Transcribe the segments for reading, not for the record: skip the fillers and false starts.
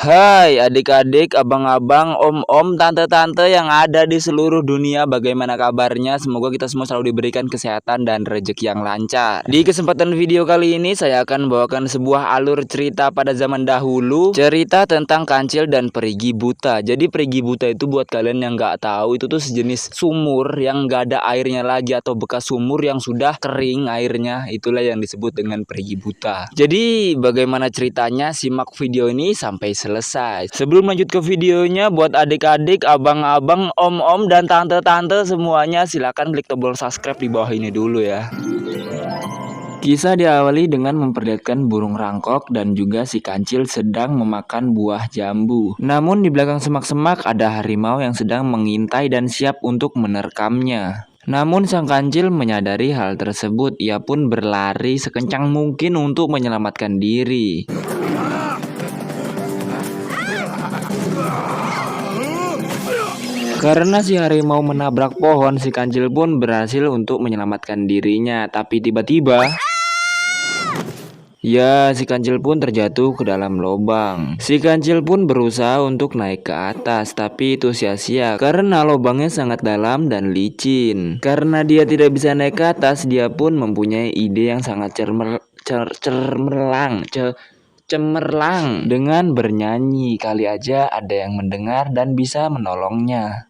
Hai adik-adik, abang-abang, om-om, tante-tante yang ada di seluruh dunia, bagaimana kabarnya? Semoga kita semua selalu diberikan kesehatan dan rezeki yang lancar. Di kesempatan video kali ini saya akan membawakan sebuah alur cerita pada zaman dahulu, cerita tentang kancil dan perigi buta. Jadi perigi buta itu buat kalian yang nggak tahu, itu tuh sejenis sumur yang nggak ada airnya lagi atau bekas sumur yang sudah kering airnya, itulah yang disebut dengan perigi buta. Jadi bagaimana ceritanya? Simak video ini sampai selesai. Sebelum lanjut ke videonya, buat adik-adik, abang-abang, om-om, dan tante-tante semuanya, silahkan klik tombol subscribe di bawah ini dulu ya. Kisah diawali dengan memperlihatkan burung rangkok dan juga si kancil sedang memakan buah jambu. Namun di belakang semak-semak ada harimau yang sedang mengintai dan siap untuk menerkamnya. Namun sang kancil menyadari hal tersebut, ia pun berlari sekencang mungkin untuk menyelamatkan diri. Karena si harimau menabrak pohon, si kancil pun berhasil untuk menyelamatkan dirinya. Tapi tiba-tiba, ya, si kancil pun terjatuh ke dalam lubang. Si kancil pun berusaha untuk naik ke atas, tapi itu sia-sia karena lubangnya sangat dalam dan licin. Karena dia tidak bisa naik ke atas, dia pun mempunyai ide yang sangat cemerlang dengan bernyanyi. Kali aja ada yang mendengar dan bisa menolongnya.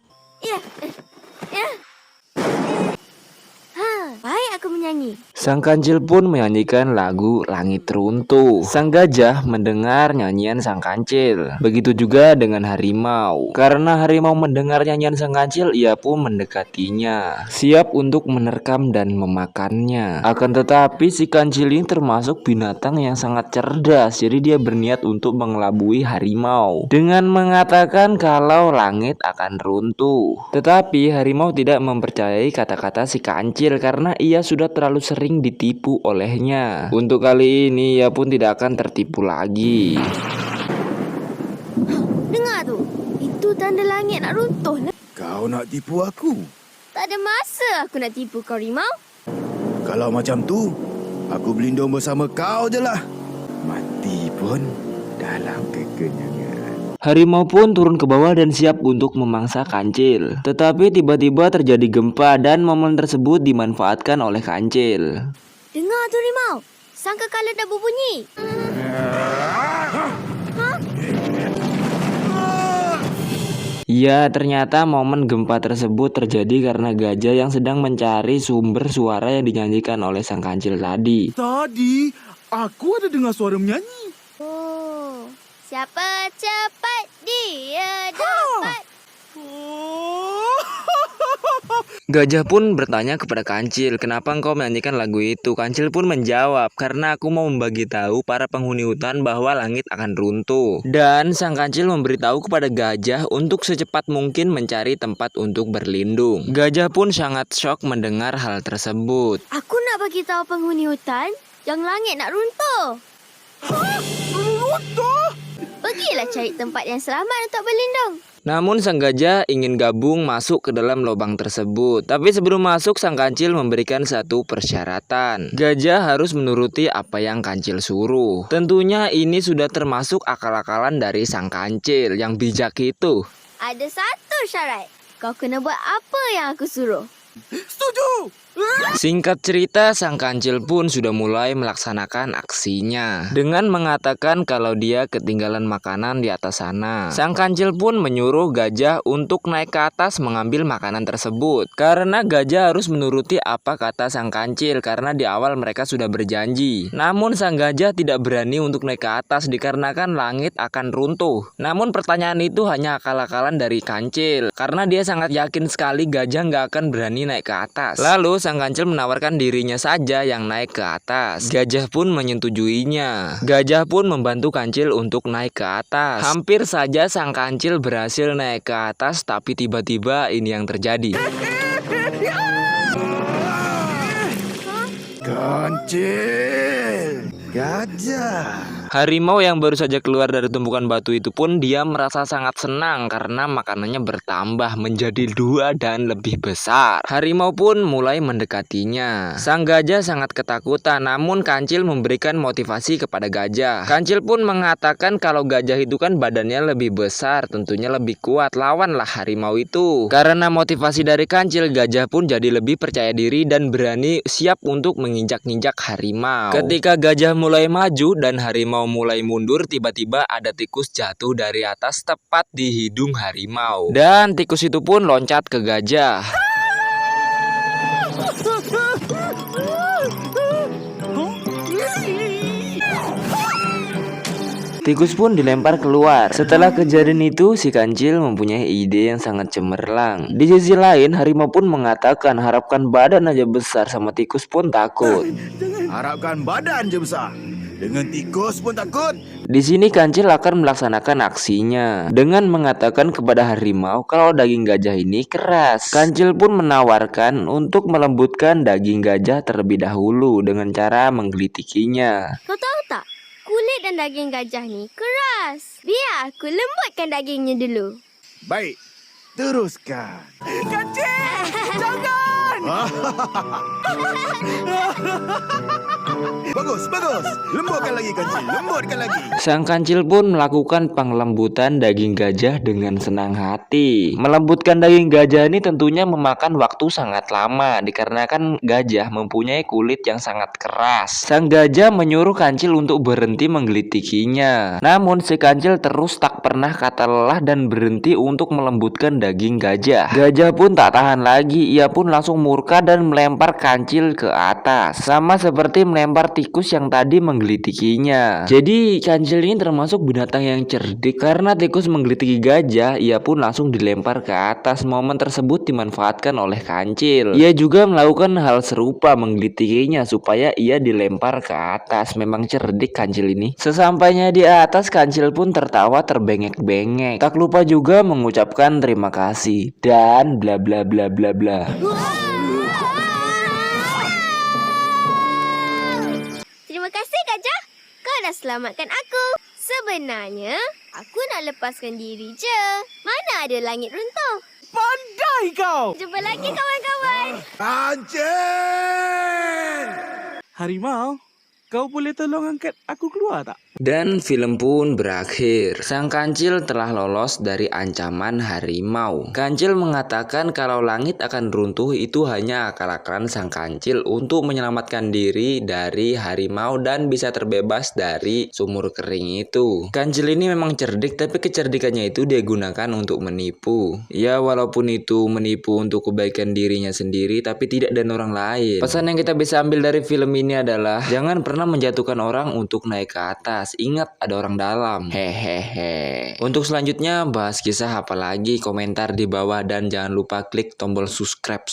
Baik aku menyanyi. Sang kancil pun menyanyikan lagu Langit Runtuh. Sang gajah mendengar nyanyian sang kancil. Begitu juga dengan harimau. Karena harimau mendengar nyanyian sang kancil, ia pun mendekatinya, siap untuk menerkam dan memakannya. Akan tetapi si kancil ini termasuk binatang yang sangat cerdas. Jadi dia berniat untuk mengelabui harimau dengan mengatakan kalau langit akan runtuh. Tetapi harimau tidak mempercayai kata-kata si kancil karena ia sudah terlalu sering ditipu olehnya. Untuk kali ini ia pun tidak akan tertipu lagi. Dengar tu. Itu tanda langit nak runtuh lah. Kau nak tipu aku? Tak ada masa aku nak tipu kau, Rimau. Kalau macam tu, aku berlindung bersama kau je lah. Mati pun dalam kekenyangan. Harimau pun turun ke bawah dan siap untuk memangsa kancil. Tetapi tiba-tiba terjadi gempa dan momen tersebut dimanfaatkan oleh kancil. Dengar tu, Rimau. Sangka kala dah berbunyi. Ya, ternyata momen gempa tersebut terjadi karena gajah yang sedang mencari sumber suara yang dinyanyikan oleh sang kancil tadi. Tadi, aku ada dengar suara menyanyi. Oh, siapa cepat dia dapat. Gajah pun bertanya kepada kancil, kenapa engkau menyanyikan lagu itu? Kancil pun menjawab, karena aku mau membagi tahu para penghuni hutan bahwa langit akan runtuh. Dan sang kancil memberitahu kepada gajah untuk secepat mungkin mencari tempat untuk berlindung. Gajah pun sangat syok mendengar hal tersebut. Aku nak bagi tahu penghuni hutan yang langit nak runtuh. Runtuh? Pergilah cari tempat yang selamat untuk berlindung. Namun sang gajah ingin gabung masuk ke dalam lubang tersebut. Tapi sebelum masuk, sang kancil memberikan satu persyaratan. Gajah harus menuruti apa yang kancil suruh. Tentunya ini sudah termasuk akal-akalan dari sang kancil yang bijak itu. Ada satu syarat. Kau kena buat apa yang aku suruh. Setuju! Singkat cerita, sang kancil pun sudah mulai melaksanakan aksinya dengan mengatakan kalau dia ketinggalan makanan di atas sana. Sang kancil pun menyuruh gajah untuk naik ke atas mengambil makanan tersebut. Karena gajah harus menuruti apa kata sang kancil karena di awal mereka sudah berjanji. Namun sang gajah tidak berani untuk naik ke atas dikarenakan langit akan runtuh. Namun pertanyaan itu hanya akal-akalan dari kancil karena dia sangat yakin sekali gajah nggak akan berani naik ke atas. Lalu sang kancil menawarkan dirinya saja yang naik ke atas. Gajah pun menyetujuinya. Gajah pun membantu kancil untuk naik ke atas. Hampir saja sang kancil berhasil naik ke atas, tapi tiba-tiba ini yang terjadi. Kancil! Gajah! Harimau yang baru saja keluar dari tumpukan batu itu pun dia merasa sangat senang karena makanannya bertambah menjadi 2 dan lebih besar. Harimau pun mulai mendekatinya. Sang gajah sangat ketakutan, namun Kancil memberikan motivasi kepada gajah. Kancil pun mengatakan kalau gajah itu kan badannya lebih besar, tentunya lebih kuat, lawanlah harimau itu. Karena motivasi dari Kancil, gajah pun jadi lebih percaya diri dan berani siap untuk menginjak-injak harimau. Ketika gajah mulai maju dan harimau mulai mundur, tiba-tiba ada tikus jatuh dari atas tepat di hidung harimau. Dan tikus itu pun loncat ke gajah. Tikus pun dilempar keluar. Setelah kejadian itu, si Kancil mempunyai ide yang sangat cemerlang. Di sisi lain, harimau pun mengatakan harapkan badan aja besar, sama tikus pun takut. Harapkan badan je besar. Dengan tikus pun takut. Di sini Kancil akan melaksanakan aksinya dengan mengatakan kepada harimau kalau daging gajah ini keras. Kancil pun menawarkan untuk melembutkan daging gajah terlebih dahulu dengan cara menggelitikinya. Kau tahu tak? Kulit dan daging gajah ni keras. Biar aku lembutkan dagingnya dulu. Baik, teruskan. Kancil! Jangan! Bagus, bagus. Lembutkan lagi Kancil, lembutkan lagi. Sang Kancil pun melakukan pengelembutan daging gajah dengan senang hati. Melembutkan daging gajah ini tentunya memakan waktu sangat lama dikarenakan gajah mempunyai kulit yang sangat keras. Sang gajah menyuruh Kancil untuk berhenti menggelitikinya. Namun si Kancil terus tak pernah kata lelah dan berhenti untuk melembutkan daging gajah. Gajah pun tak tahan lagi, ia pun langsung murka dan melempar Kancil ke atas. Sama seperti melempar tikus yang tadi menggelitikinya. Jadi Kancil ini termasuk binatang yang cerdik. Karena tikus menggelitiki gajah, ia pun langsung dilempar ke atas. Momen tersebut dimanfaatkan oleh Kancil. Ia juga melakukan hal serupa menggelitikinya supaya ia dilempar ke atas. Memang cerdik Kancil ini. Sesampainya di atas, Kancil pun tertawa terbengek-bengek. Tak lupa juga mengucapkan terima kasih dan bla bla bla bla bla. Terima kasih gajah. Kau dah selamatkan aku. Sebenarnya, aku nak lepaskan diri je. Mana ada langit runtuh. Pandai kau! Jumpa lagi kawan-kawan. Kancil! Harimau, kau boleh tolong angkat aku keluar tak? Dan film pun berakhir. Sang Kancil telah lolos dari ancaman harimau. Kancil mengatakan kalau langit akan runtuh itu hanya akal-akalan sang Kancil untuk menyelamatkan diri dari harimau dan bisa terbebas dari sumur kering itu. Kancil ini memang cerdik, tapi kecerdikannya itu dia gunakan untuk menipu. Ya, walaupun itu menipu untuk kebaikan dirinya sendiri, tapi tidak dan orang lain. Pesan yang kita bisa ambil dari film ini adalah jangan pernah menjatuhkan orang untuk naik ke atas. Ingat ada orang dalam. Hehehe. Untuk selanjutnya bahas kisah apa lagi, komentar di bawah dan jangan lupa klik tombol subscribe.